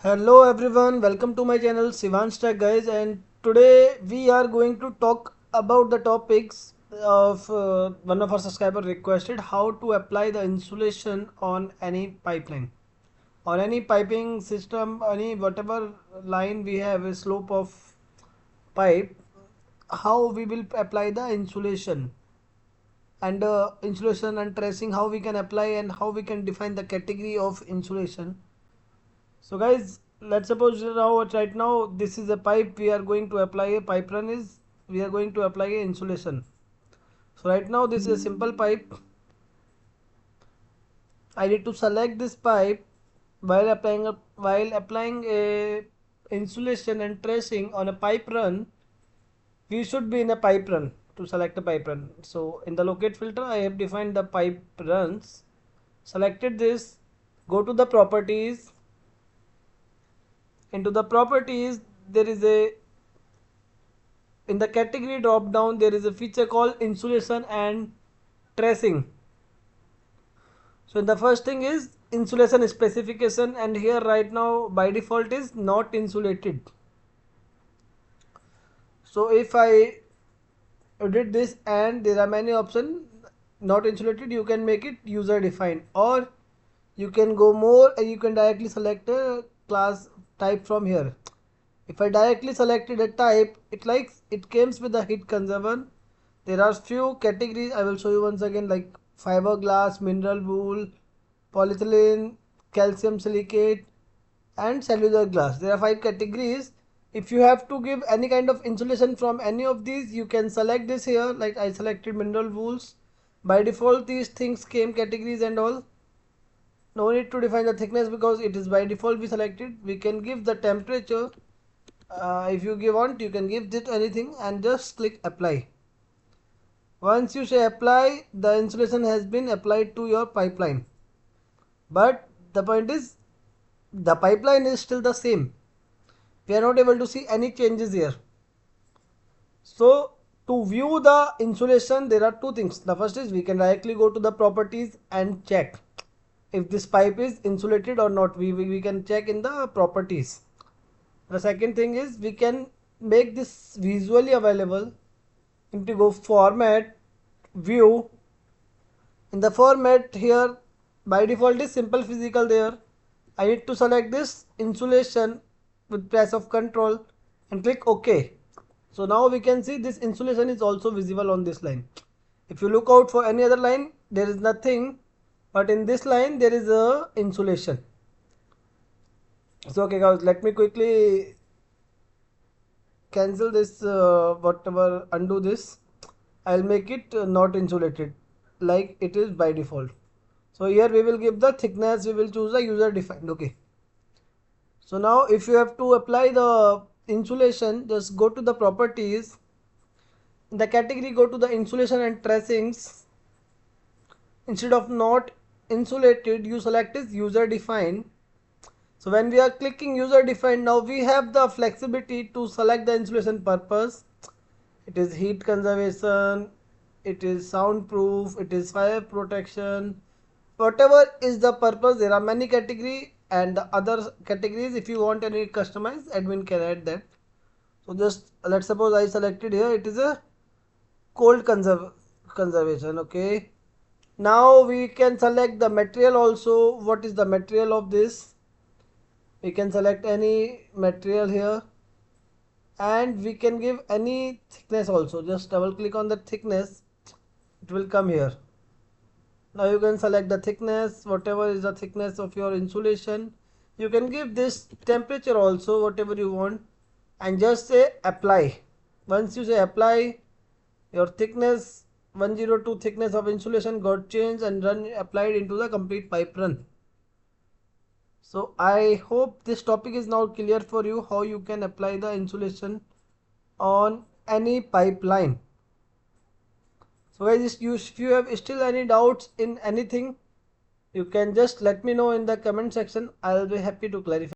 Hello everyone, welcome to my channel Sivan's Tech guys, and today we are going to talk about the topics of one of our subscriber requested how to apply the insulation on any pipeline, on any piping system, any whatever line we have a slope of pipe, how we will apply the insulation and insulation and tracing, how we can apply and how we can define the category of insulation. So guys, let's suppose right now this is a pipe, we are going to apply a pipe run is we are going to apply a insulation. So right now this is a simple pipe. I need to select this pipe while applying a insulation and tracing on a pipe run. We should be in a pipe run to select a pipe run. So in the locate filter I have defined the pipe runs, selected this, go to the properties. Into the properties there is a, in the category drop down there is a feature called insulation and tracing. So the first thing is insulation specification, and here right now by default is not insulated. So if I edit this and there are many options, not insulated, you can make it user defined, or you can go more and you can directly select a class type from here. If I directly selected a type, it comes with the heat conserver. There are few categories I will show you once again, like fiberglass, mineral wool, polyethylene, calcium silicate and cellular glass. There are 5 categories. If you have to give any kind of insulation from any of these, you can select this here. Like I selected mineral wools. By default these things came categories and all. No need to define the thickness because it is by default we selected. We can give the temperature. If you want, you can give it anything and just click apply. Once you say apply, the insulation has been applied to your pipeline. But the point is, the pipeline is still the same. We are not able to see any changes here. So to view the insulation, there are two things. The first is we can directly go to the properties and check if this pipe is insulated or not. We can check in the properties. The second thing is we can make this visually available. Into go format, view. In the format here by default is simple physical there. I need to select this insulation with press of control and click OK. So now we can see this insulation is also visible on this line. If you look out for any other line, there is nothing, but in this line there is a insulation. So okay guys, let me quickly cancel this, whatever, undo this. I'll make it not insulated like it is by default. So here we will give the thickness, we will choose the user defined. Okay. So now if you have to apply the insulation, just go to the properties. In the category, go to the insulation and tracings. Instead of not insulated, you select is user defined. So when we are clicking user defined, now we have the flexibility to select the insulation purpose. It is heat conservation, it is soundproof, it is fire protection, whatever is the purpose. There are many categories, and the other categories if you want any customize, admin can add that. So just let's suppose I selected here, it is a cold conservation. Okay, now we can select the material also. What is the material of this? We can select any material here, and we can give any thickness also. Just double click on the thickness, it will come here. Now you can select the thickness, whatever is the thickness of your insulation. You can give this temperature also, whatever you want, and just say apply. Once you say apply, your thickness 102 thickness of insulation got changed and applied into the complete pipe run. So I hope this topic is now clear for you, how you can apply the insulation on any pipeline. So guys, if you have still any doubts in anything, you can just let me know in the comment section. I will be happy to clarify.